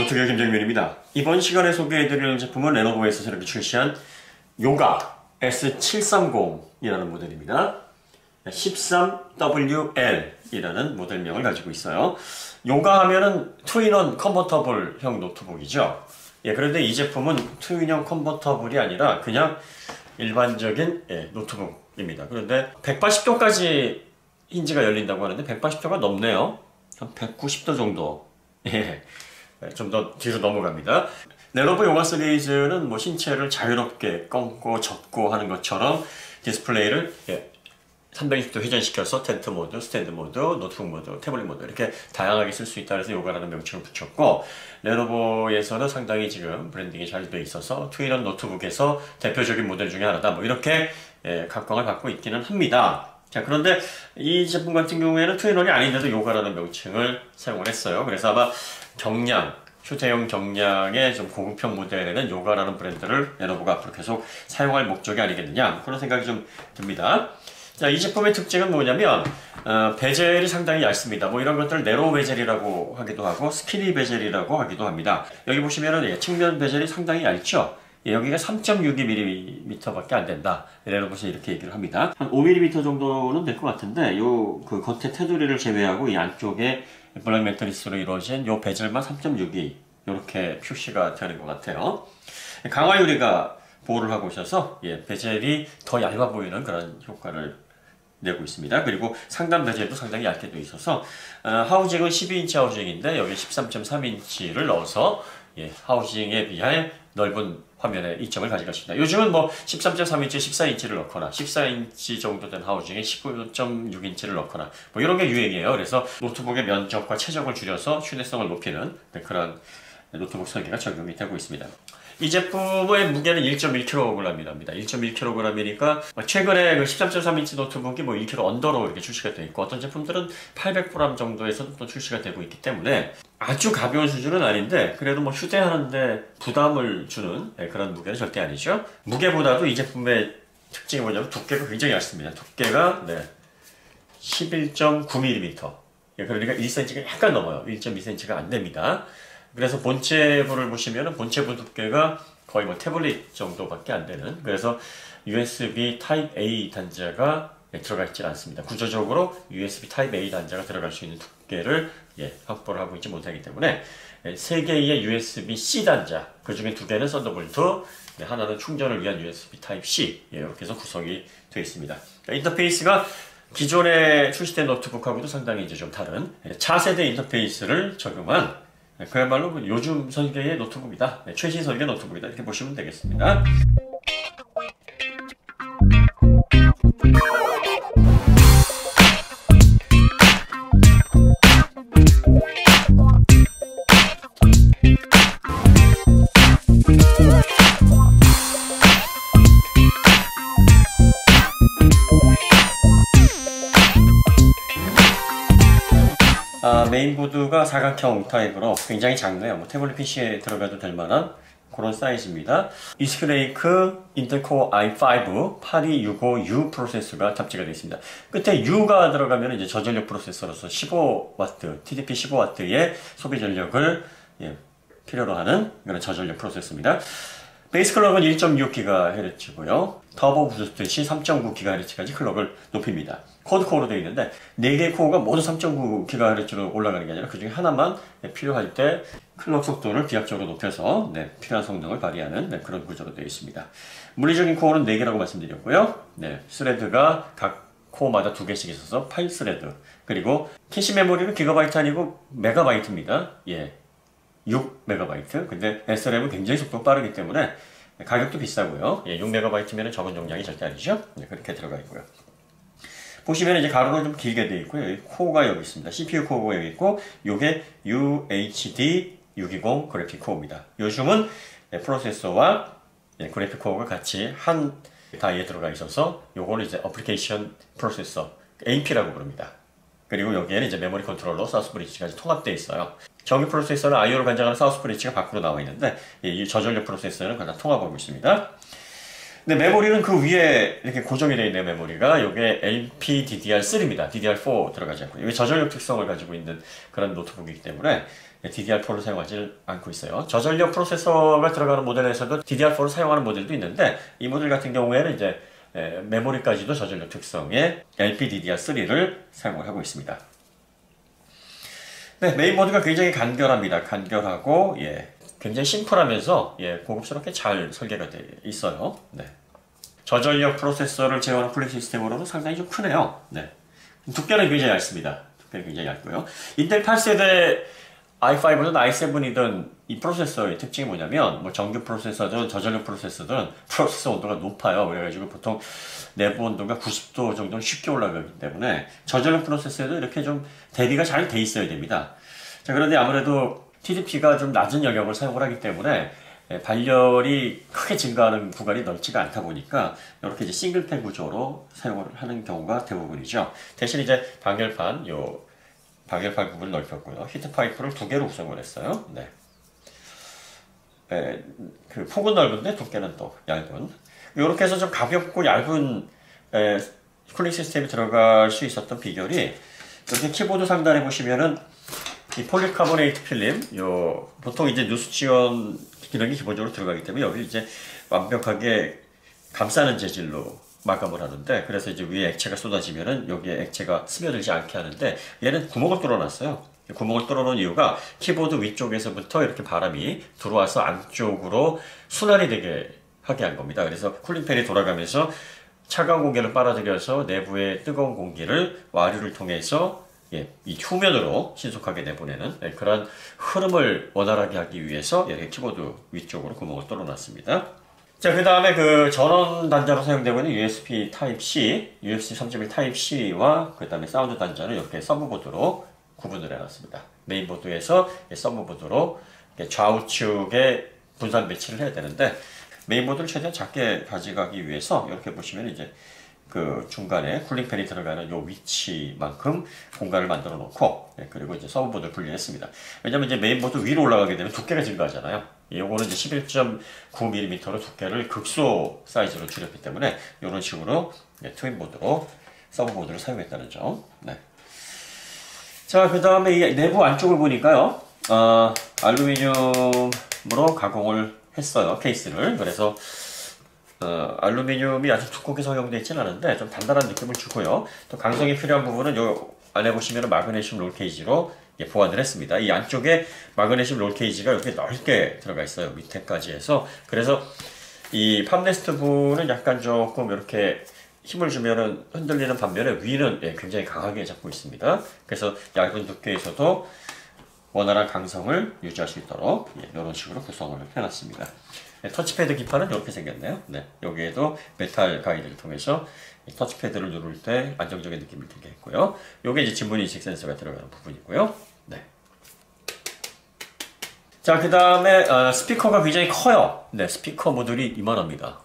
노트북의 김정민입니다. 이번 시간에 소개해드릴 제품은 레노버에서 새롭게 출시한 요가 S730이라는 모델입니다. 13WL이라는 모델명을 가지고 있어요. 요가 하면은 투인원 컨버터블형 노트북이죠. 그런데 이 제품은 투인형 컨버터블이 아니라 그냥 일반적인 노트북입니다. 그런데 180도까지 힌지가 열린다고 하는데 180도가 넘네요. 한 190도 정도. 좀 더 뒤로 넘어갑니다. 레노버 요가 시리즈는 뭐 신체를 자유롭게 꺾고 접고 하는 것처럼 디스플레이를 360도 회전시켜서 텐트 모드, 스탠드 모드, 노트북 모드, 태블릿 모드 이렇게 다양하게 쓸 수 있다 해서 요가라는 명칭을 붙였고, 레노버에서는 상당히 지금 브랜딩이 잘 되어 있어서 투인원 노트북에서 대표적인 모델 중에 하나다, 뭐 이렇게 각광을 받고 있기는 합니다. 자, 그런데 이 제품 같은 경우에는 투인원이 아닌데도 요가라는 명칭을 사용을 했어요. 그래서 아마 경량, 휴대용 경량의 좀 고급형 모델에는 요가라는 브랜드를 레노버가 앞으로 계속 사용할 목적이 아니겠느냐, 그런 생각이 좀 듭니다. 자, 이 제품의 특징은 뭐냐면 베젤이 상당히 얇습니다. 뭐 이런 것들을 네로우 베젤이라고 하기도 하고 스키니 베젤이라고 하기도 합니다. 여기 보시면은 측면 베젤이 상당히 얇죠. 여기가 3.62mm 밖에 안 된다. 레노버에서 이렇게 얘기를 합니다. 한 5mm 정도는 될 것 같은데, 그 겉에 테두리를 제외하고 이 안쪽에 블랙 매트리스로 이루어진 요 베젤만 3.62 이렇게 표시가 되는 것 같아요. 강화 유리가 보호를 하고 있어서 베젤이 더 얇아 보이는 그런 효과를 내고 있습니다. 그리고 상단 베젤도 상당히 얇게 되어 있어서 하우징은 12인치 하우징인데 여기 13.3인치를 넣어서 하우징에 비해 넓은 화면의 이점을 가져갔습니다. 요즘은 뭐 13.3인치, 14인치를 넣거나 14인치 정도 된 하우징에 19.6인치를 넣거나 뭐 이런 게 유행이에요. 그래서 노트북의 면적과 체적을 줄여서 휴대성을 높이는 그런 노트북 설계가 적용이 되고 있습니다. 이 제품의 무게는 1.1kg입니다. 1.1kg이니까 최근에 그 13.3인치 노트북이 뭐 1kg 언더로 이렇게 출시가 되어 있고, 어떤 제품들은 800g 정도에서 또 출시가 되고 있기 때문에 아주 가벼운 수준은 아닌데, 그래도 뭐 휴대하는데 부담을 주는 그런 무게는 절대 아니죠. 무게보다도 이 제품의 특징이 뭐냐면 두께가 굉장히 얇습니다. 두께가 11.9mm. 그러니까 1cm가 약간 넘어요. 1.2cm가 안 됩니다. 그래서 본체부를 보시면 본체부 두께가 거의 뭐 태블릿 정도밖에 안 되는, 그래서 USB Type-A 단자가 들어가 있지 않습니다. 구조적으로 USB Type-A 단자가 들어갈 수 있는 두께를 확보를 하고 있지 못하기 때문에 3개의 USB-C 단자, 그 중에 2개는 썬더볼트, 하나는 충전을 위한 USB Type-C, 이렇게 해서 구성이 되어 있습니다. 인터페이스가 기존에 출시된 노트북하고도 상당히 이제 좀 다른 차세대 인터페이스를 적용한 그야말로 요즘 설계의 노트북이다, 최신 설계 노트북이다, 이렇게 보시면 되겠습니다. 메인보드가 사각형 타입으로 굉장히 작네요. 뭐 태블릿 PC에 들어가도 될 만한 그런 사이즈입니다. 이스큐레이크 인텔 코어 i5 8265U 프로세서가 탑재가 되어 있습니다. 끝에 U가 들어가면 이제 저전력 프로세서로서 15W, TDP 15W의 소비 전력을 필요로 하는 그런 저전력 프로세서입니다. 베이스 클럭은 1.6GHz고요. 터보 부스트 시 3.9GHz까지 클럭을 높입니다. 쿼드코어로 되어 있는데 4개의 코어가 모두 3.9GHz로 올라가는 게 아니라 그 중에 하나만 필요할 때 클럭 속도를 비약적으로 높여서 필요한 성능을 발휘하는 그런 구조로 되어 있습니다. 물리적인 코어는 4개라고 말씀드렸고요. 스레드가 각 코어마다 2개씩 있어서 8스레드, 그리고 캐시 메모리는 기가바이트 아니고 메가바이트입니다. 6MB. 근데 SRAM은 굉장히 속도가 빠르기 때문에 가격도 비싸고요. 6MB면 적은 용량이 절대 아니죠. 그렇게 들어가 있고요. 보시면 이제 가로로 좀 길게 되어 있고요. 여기 코어가 여기 있습니다. CPU 코어가 여기 있고, 요게 UHD 620 그래픽 코어입니다. 요즘은 프로세서와 그래픽 코어가 같이 한 다이에 들어가 있어서 요거는 이제 어플리케이션 프로세서, AP라고 부릅니다. 그리고 여기에는 이제 메모리 컨트롤러, 사우스 브릿지까지 통합되어 있어요. 정규 프로세서는 IO를 관장하는 사우스 브릿지가 밖으로 나와 있는데, 이 저전력 프로세서는 그냥 통합하고 있습니다. 근데 메모리는 그 위에 이렇게 고정이 되어 있는 메모리가 이게 LPDDR3입니다. DDR4 들어가지 않고 이게 저전력 특성을 가지고 있는 그런 노트북이기 때문에 DDR4를 사용하지 않고 있어요. 저전력 프로세서가 들어가는 모델에서도 DDR4를 사용하는 모델도 있는데 이 모델 같은 경우에는 이제 메모리까지도 저전력 특성의 LPDDR3를 사용을 하고 있습니다. 네, 메인보드가 굉장히 간결합니다. 간결하고 굉장히 심플하면서 고급스럽게 잘 설계가 되어 있어요. 네. 저전력 프로세서를 제어하는 쿨링 시스템으로는 상당히 좀 크네요. 네. 두께는 굉장히 얇습니다. 두께는 굉장히 얇고요. 인텔 8세대 i5든 i7이든 이 프로세서의 특징이 뭐냐면 뭐 정규 프로세서든 저전력 프로세서든 프로세서 온도가 높아요. 그래가지고 보통 내부 온도가 90도 정도는 쉽게 올라가기 때문에 저전력 프로세서에도 이렇게 좀 대비가 잘 돼 있어야 됩니다. 자, 그런데 아무래도 TDP가 좀 낮은 영역을 사용을 하기 때문에 발열이 크게 증가하는 구간이 넓지가 않다 보니까 이렇게 이제 싱글팬 구조로 사용을 하는 경우가 대부분이죠. 대신 이제 방열판 부분을 넓혔고요. 히트 파이프를 2개로 구성을 했어요. 네. 그 폭은 넓은데 두께는 또 얇은. 이렇게 해서 좀 가볍고 얇은 쿨링 시스템이 들어갈 수 있었던 비결이 이렇게 키보드 상단에 보시면은 이 폴리카보네이트 필름, 보통 이제 누수 지원 기능이 기본적으로 들어가기 때문에 여기 이제 완벽하게 감싸는 재질로 마감을 하는데, 그래서 이제 위에 액체가 쏟아지면은 여기에 액체가 스며들지 않게 하는데 얘는 구멍을 뚫어놨어요. 구멍을 뚫어놓은 이유가 키보드 위쪽에서부터 이렇게 바람이 들어와서 안쪽으로 순환이 되게 하게 한 겁니다. 그래서 쿨링팬이 돌아가면서 차가운 공기를 빨아들여서 내부의 뜨거운 공기를 와류를 통해서 이 후면으로 신속하게 내보내는 그런 흐름을 원활하게 하기 위해서 이렇게 키보드 위쪽으로 구멍을 뚫어놨습니다. 자, 그 다음에 그 전원 단자로 사용되고 있는 USB Type-C, USB 3.1 Type-C와 그 다음에 사운드 단자를 이렇게 서브보드로 구분을 해놨습니다. 메인보드에서 서브보드로 좌우측에 분산 배치를 해야 되는데, 메인보드를 최대한 작게 가져가기 위해서 이렇게 보시면 이제 그 중간에 쿨링팬이 들어가는 요 위치만큼 공간을 만들어 놓고, 그리고 이제 서브보드를 분리했습니다. 왜냐면 이제 메인보드 위로 올라가게 되면 두께가 증가하잖아요. 요거는 이제 11.9mm로 두께를 극소 사이즈로 줄였기 때문에 이런 식으로 트윈보드로 서브보드를 사용했다는 점. 네. 자, 그 다음에 이 내부 안쪽을 보니까요, 알루미늄으로 가공을 했어요, 케이스를. 그래서 알루미늄이 아주 두껍게 성형되어 있지는 않은데 좀 단단한 느낌을 주고요. 또 강성이 필요한 부분은 요 안에 보시면 마그네슘 롤케이지로 보완을 했습니다. 이 안쪽에 마그네슘 롤케이지가 이렇게 넓게 들어가 있어요, 밑에까지 해서. 그래서 이 팜레스트 부는 약간 조금 이렇게 힘을 주면은 흔들리는 반면에 위는 굉장히 강하게 잡고 있습니다. 그래서 얇은 두께에서도 원활한 강성을 유지할 수 있도록 이런 식으로 구성을 해놨습니다. 터치패드 기판은 이렇게 생겼네요. 네, 여기에도 메탈 가이드를 통해서 터치패드를 누를 때 안정적인 느낌을 들게 했고요. 요게 이제 지문 인식 센서가 들어가는 부분이고요. 네. 자, 그 다음에 스피커가 굉장히 커요. 네, 스피커 모듈이 이만합니다.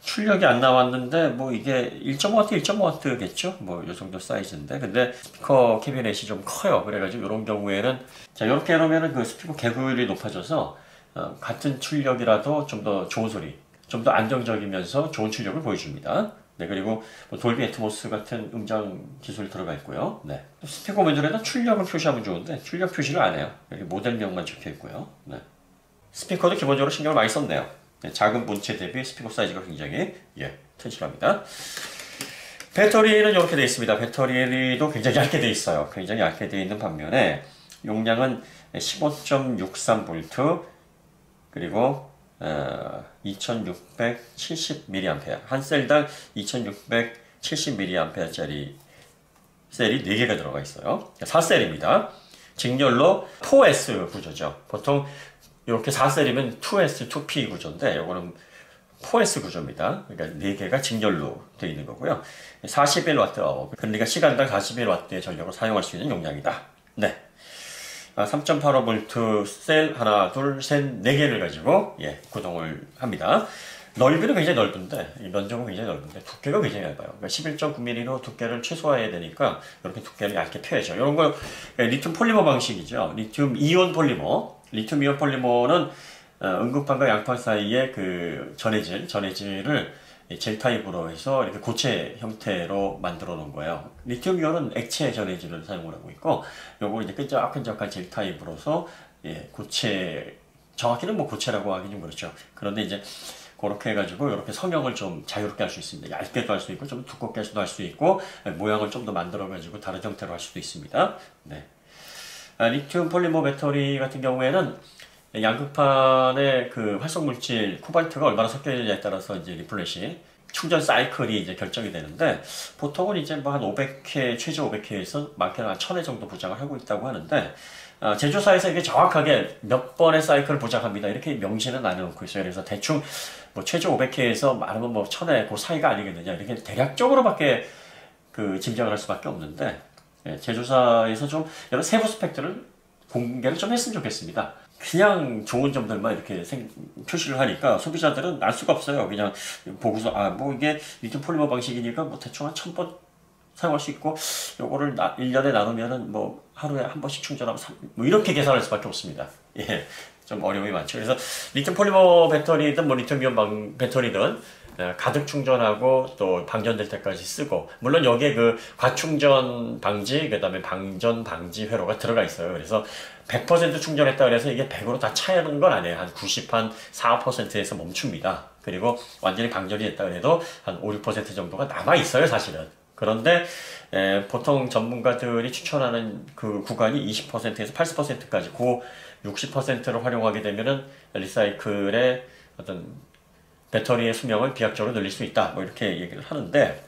출력이 안 나왔는데 뭐 이게 1.5W, 1.5W겠죠? 뭐 이 정도 사이즈인데, 근데 스피커 캐비넷이 좀 커요. 그래가지고 이런 경우에는 자, 이렇게 해놓으면은 그 스피커 개구율이 높아져서 같은 출력이라도 좀 더 좋은 소리, 좀 더 안정적이면서 좋은 출력을 보여줍니다. 네, 그리고 뭐 돌비 애트모스 같은 음장 기술이 들어가 있고요. 네, 스피커 모듈에다 출력을 표시하면 좋은데 출력 표시를 안 해요. 여기 모델명만 적혀 있고요. 네. 스피커도 기본적으로 신경을 많이 썼네요. 네, 작은 본체 대비 스피커 사이즈가 굉장히 튼실합니다. 배터리는 이렇게 되어 있습니다. 배터리도 굉장히 얇게 되어 있어요. 굉장히 얇게 되어 있는 반면에 용량은 15.63V 그리고 2670mAh, 한 셀당 2670mAh짜리 셀이 4개가 들어가 있어요. 4셀입니다. 직렬로 4S 구조죠. 보통 이렇게 4셀이면 2S, 2P 구조인데 이거는 4S 구조입니다. 그러니까 4개가 직렬로 되어 있는 거고요. 41W, 그러니까 시간당 41W의 전력을 사용할 수 있는 용량이다. 네. 3.85V 셀 하나, 둘, 셋, 4개를 가지고 구동을 합니다. 넓이는 굉장히 넓은데, 면적은 굉장히 넓은데 두께가 굉장히 얇아요. 그러니까 11.9mm로 두께를 최소화해야 되니까 이렇게 두께를 얇게 펴야죠. 이런 거 리튬 폴리머 방식이죠. 리튬 이온 폴리머. 리튬 이온 폴리머는 음극판과 양극판 사이의 그 전해질을 젤 타입으로 해서 이렇게 고체 형태로 만들어 놓은 거예요. 리튬 이온은 액체 전해질을 사용을 하고 있고, 요거 이제 끈적끈적한 젤 타입으로서 고체, 정확히는 뭐 고체라고 하기 좀 그렇죠. 그런데 이제 그렇게 해가지고 이렇게 성형을 좀 자유롭게 할 수 있습니다. 얇게도 할 수 있고 좀 두껍게 할 수도 있고, 모양을 좀 더 만들어가지고 다른 형태로 할 수도 있습니다. 네. 리튬 폴리머 배터리 같은 경우에는 양극판의 그 활성 물질 코발트가 얼마나 섞여 있느냐에 따라서 이제 리플렛이 충전 사이클이 이제 결정이 되는데, 보통은 이제 뭐 한 500회, 최저 500회에서 많게는 한 1000회 정도 보장을 하고 있다고 하는데, 제조사에서 이게 정확하게 몇 번의 사이클을 보장합니다, 이렇게 명시는 안 해놓고 있어요. 그래서 대충 뭐 최저 500회에서 많으면 뭐 1000회 그 사이가 아니겠느냐, 이렇게 대략적으로밖에 그 짐작을 할 수밖에 없는데, 제조사에서 좀 여러 세부 스펙들을 공개를 좀 했으면 좋겠습니다. 그냥 좋은 점들만 이렇게 표시를 하니까 소비자들은 알 수가 없어요. 그냥 보고서 뭐 이게 리튬 폴리머 방식이니까 뭐 대충 한 1000번 사용할 수 있고, 요거를 1년에 나누면은 뭐 하루에 한 번씩 충전하면 뭐 이렇게 계산할 수밖에 없습니다. 예, 좀 어려움이 많죠. 그래서 리튬 폴리머 배터리든 뭐 리튬 이온 배터리든 가득 충전하고 또 방전될 때까지 쓰고, 물론 여기에 그 과충전 방지, 그 다음에 방전 방지 회로가 들어가 있어요. 그래서 100% 충전했다 그래서 이게 100으로 다 차는 건 아니에요. 한 94%에서 멈춥니다. 그리고 완전히 방전이 됐다 그래도 한 5, 6% 정도가 남아 있어요, 사실은. 그런데 보통 전문가들이 추천하는 그 구간이 20%에서 80%까지, 그 60%를 활용하게 되면은 리사이클의 어떤 배터리의 수명을 비약적으로 늘릴 수 있다, 뭐 이렇게 얘기를 하는데,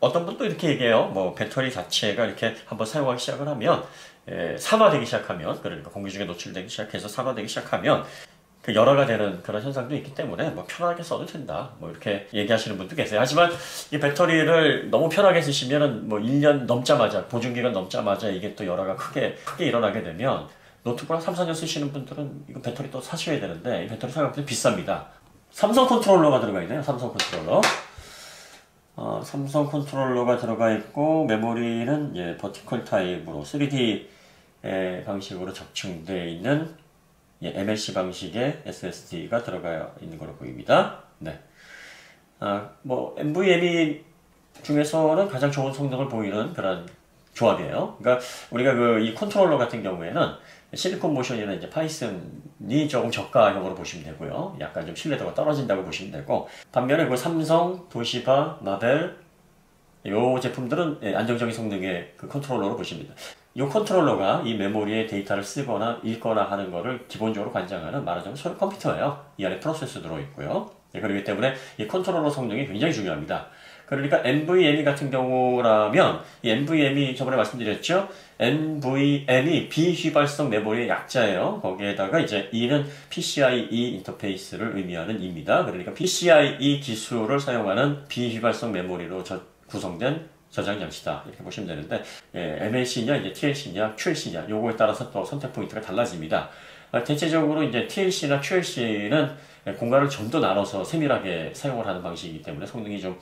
어떤 분도 이렇게 얘기해요. 뭐 배터리 자체가 이렇게 한번 사용하기 시작을 하면 산화되기 시작하면, 그러니까 공기 중에 노출되기 시작해서 산화되기 시작하면 그 열화가 되는 그런 현상도 있기 때문에 뭐 편하게 써도 된다, 뭐 이렇게 얘기하시는 분도 계세요. 하지만 이 배터리를 너무 편하게 쓰시면은 뭐 1년 넘자마자, 보증기간 넘자마자 이게 또 열화가 크게 일어나게 되면, 노트북 한 3, 4년 쓰시는 분들은 이거 배터리 또 사셔야 되는데, 이 배터리 생각보다 비쌉니다. 삼성 컨트롤러가 들어가 있네요. 삼성 컨트롤러. 삼성 컨트롤러가 들어가 있고, 메모리는 버티컬 타입으로 3D 방식으로 적층되어 있는 MLC 방식의 SSD가 들어가 있는 걸로 보입니다. 네. 뭐 NVMe 중에서는 가장 좋은 성능을 보이는 그런 조합이에요. 그러니까 우리가 이 컨트롤러 같은 경우에는 실리콘 모션이나 이제 파이썬이 조금 저가형으로 보시면 되고요. 약간 좀 신뢰도가 떨어진다고 보시면 되고, 반면에 그 삼성, 도시바, 마벨 요 제품들은 안정적인 성능의 그 컨트롤러로 보십니다. 이 컨트롤러가 이 메모리에 데이터를 쓰거나 읽거나 하는 거를 기본적으로 관장하는, 말하자면 소형 컴퓨터예요. 이 안에 프로세서 들어있고요. 그렇기 때문에 이 컨트롤러 성능이 굉장히 중요합니다. 그러니까 NVMe 같은 경우라면, 이 NVMe 저번에 말씀드렸죠? NVMe 비휘발성 메모리의 약자예요. 거기에다가 이제 E는 PCIe 인터페이스를 의미하는 E입니다. 그러니까 PCIe 기술을 사용하는 비휘발성 메모리로 구성된 저장 장치다, 이렇게 보시면 되는데, MLC냐 이제 TLC냐 QLC냐 요거에 따라서 또 선택 포인트가 달라집니다. 대체적으로 이제 TLC나 QLC는 공간을 좀 더 나눠서 세밀하게 사용을 하는 방식이기 때문에 성능이 좀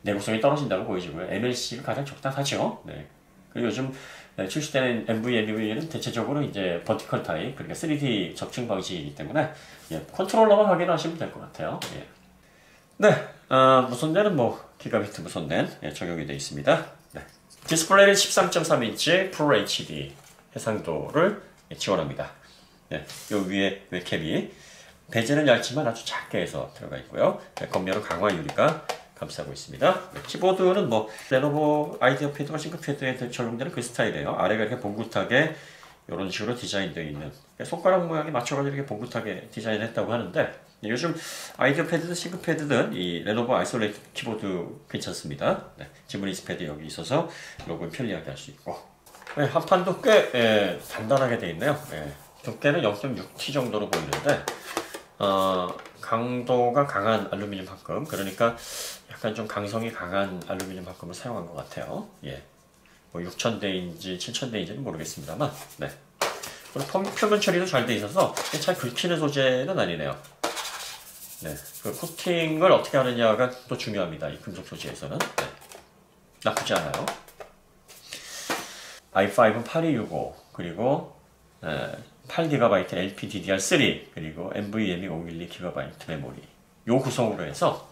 내구성이 떨어진다고 보여지고요. MLC가 가장 적당하죠. 네. 그리고 요즘 출시되는 NVMe는 대체적으로 이제 버티컬 타입, 그러니까 3D 적층 방식이기 때문에 컨트롤러만 확인하시면 될 것 같아요. 네, 무선電뭐 기가비트 무선電적용이 되어 있습니다. 네. 디스플레이는 13.3인치 프로 HD 해상도를 지원합니다. 네, 요 위에 웹캡이 베젤은 얇지만 아주 작게 해서 들어가 있고요. 겉면은 강화 유리가 감싸고 있습니다. 키보드는 뭐 레노버 아이디어 패드와 싱크 패드에 적용되는 그 스타일이에요. 아래가 이렇게 봉긋하게 이런 식으로 디자인되어 있는, 손가락 모양에 맞춰가지고 이렇게 봉긋하게 디자인했다고 하는데, 요즘 아이디어 패드든 싱크 패드든 이 레노버 아이솔레이트 키보드 괜찮습니다. 네, 지브리스 패드 여기 있어서 로그인 편리하게 할 수 있고, 한판도 꽤 단단하게 되어 있네요. 두께는 0.6T 정도로 보이는데, 강도가 강한 알루미늄 합금, 그러니까 약간 좀 강성이 강한 알루미늄 합금을 사용한 것 같아요. 뭐 6000대인지 7000대인지는 모르겠습니다만, 네. 그리고 표면 처리도 잘 돼 있어서 잘 긁히는 소재는 아니네요. 네. 그 코팅을 어떻게 하느냐가 또 중요합니다. 이 금속 소재에서는. 네. 나쁘지 않아요. i5는 8265, 그리고 8GB LPDDR3 그리고 NVMe 512GB 메모리 요 구성으로 해서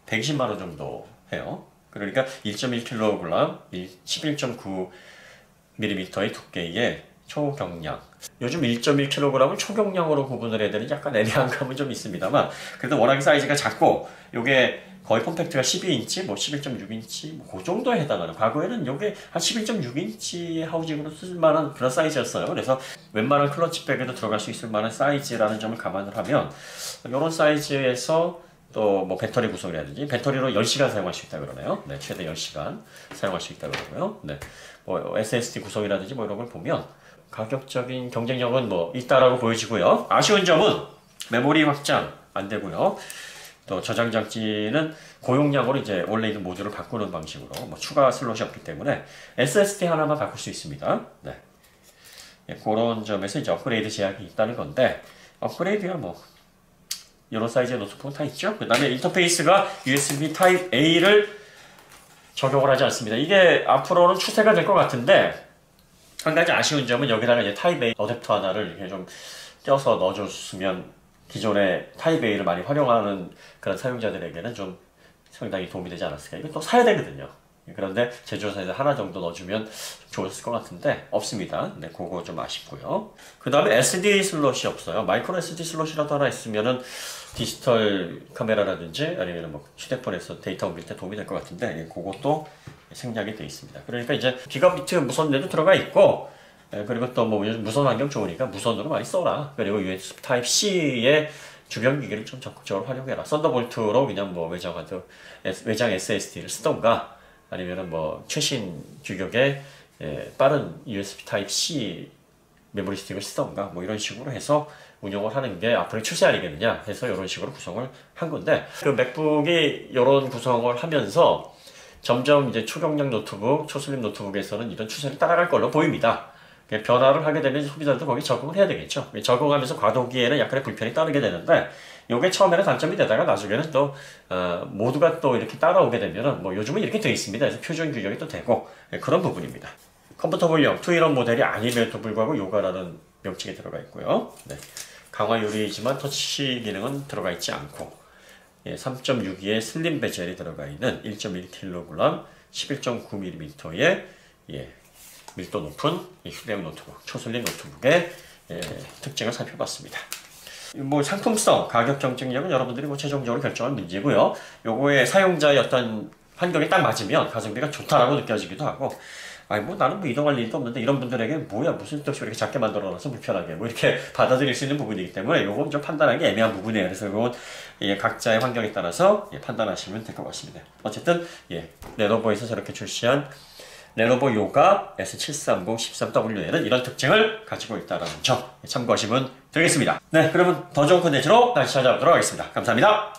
120만원 정도 해요. 그러니까 1.1kg, 11.9mm의 두께의 초경량. 요즘 1.1kg을 초경량으로 구분을 해야 되는 약간 애매한 감은 좀 있습니다만 그래도 워낙에 사이즈가 작고 요게 거의 폼팩트가 12인치, 뭐 11.6인치 뭐 그 정도에 해당하는, 과거에는 요게 한 11.6인치 하우징으로 쓸만한 그런 사이즈였어요. 그래서 웬만한 클러치백에도 들어갈 수 있을 만한 사이즈라는 점을 감안을 하면 이런 사이즈에서 또 뭐 배터리 구성이라든지 배터리로 10시간 사용할 수 있다 그러네요. 네, 최대 10시간 사용할 수 있다 그러고요. 네, 뭐 SSD 구성이라든지 뭐 이런 걸 보면 가격적인 경쟁력은 뭐 있다라고 보여지고요. 아쉬운 점은 메모리 확장 안 되고요. 또 저장 장치는 고용량으로 이제 원래 있는 모듈을 바꾸는 방식으로 뭐 추가 슬롯이 없기 때문에 SSD 하나만 바꿀 수 있습니다. 네. 예, 그런 점에서 이제 업그레이드 제약이 있다는 건데 업그레이드야 뭐 이런 사이즈의 노트북은 다 있죠. 그 다음에 인터페이스가 USB 타입 A를 적용을 하지 않습니다. 이게 앞으로는 추세가 될 것 같은데 한 가지 아쉬운 점은 여기다가 이제 타입 A 어댑터 하나를 이렇게 좀 껴서 넣어줬으면 기존의 타입 A를 많이 활용하는 그런 사용자들에게는 좀 상당히 도움이 되지 않았을까. 이거 또 사야 되거든요. 그런데 제조사에서 하나 정도 넣어주면 좋았을 것 같은데 없습니다. 네, 그거 좀 아쉽고요. 그 다음에 SD 슬롯이 없어요. 마이크로 SD 슬롯이라도 하나 있으면은 디지털 카메라라든지 아니면 뭐 휴대폰에서 데이터 옮길 때 도움이 될 것 같은데 그것도 생략이 되어 있습니다. 그러니까 이제 기가비트 무선에도 들어가 있고 그리고 또 뭐 요즘 무선 환경 좋으니까 무선으로 많이 써라. 그리고 USB 타입 C의 주변 기기를 좀 적극적으로 활용해라. 썬더볼트로 그냥 뭐 외장 SSD를 쓰던가 아니면은 뭐 최신 규격의 빠른 USB 타입 C 메모리 스틱을 쓰던가 뭐 이런 식으로 해서 운영을 하는 게 앞으로의 추세 아니겠느냐 해서 이런 식으로 구성을 한 건데 그 맥북이 이런 구성을 하면서 점점 이제 초경량 노트북, 초슬림 노트북에서는 이런 추세를 따라갈 걸로 보입니다. 변화를 하게 되면 소비자들도 거기 적응을 해야 되겠죠. 적응하면서 과도기에는 약간의 불편이 따르게 되는데 이게 처음에는 단점이 되다가 나중에는 또 모두가 또 이렇게 따라오게 되면은 뭐 요즘은 이렇게 되어 있습니다. 그래서 표준 규격이 또 되고 그런 부분입니다. 컴포터블용 투인원 모델이 아님에도 불구하고 요가라는 명칭이 들어가 있고요. 네. 강화 유리이지만 터치 기능은 들어가 있지 않고 3.62의 슬림 베젤이 들어가 있는 1.1kg 11.9mm의 밀도 높은 휴대용 노트북, 초슬림 노트북의 특징을 살펴봤습니다. 뭐 상품성, 가격 경쟁력은 여러분들이 뭐 최종적으로 결정할 문제고요. 요거의 사용자의 어떤 환경에 딱 맞으면 가성비가 좋다라고 느껴지기도 하고 아니 뭐 나는 뭐 이동할 일도 없는데 이런 분들에게 뭐야 무슨 뜻이 이렇게 작게 만들어놔서 불편하게 뭐 이렇게 받아들일 수 있는 부분이기 때문에 요건 좀 판단하기 애매한 부분이에요. 그래서 요건 각자의 환경에 따라서 판단하시면 될 것 같습니다. 어쨌든 레노버에서 저렇게 출시한 레노버 요가 S730 13W에는 이런 특징을 가지고 있다는 점 참고하시면 되겠습니다. 네, 그러면 더 좋은 콘텐츠로 다시 찾아오도록 하겠습니다. 감사합니다.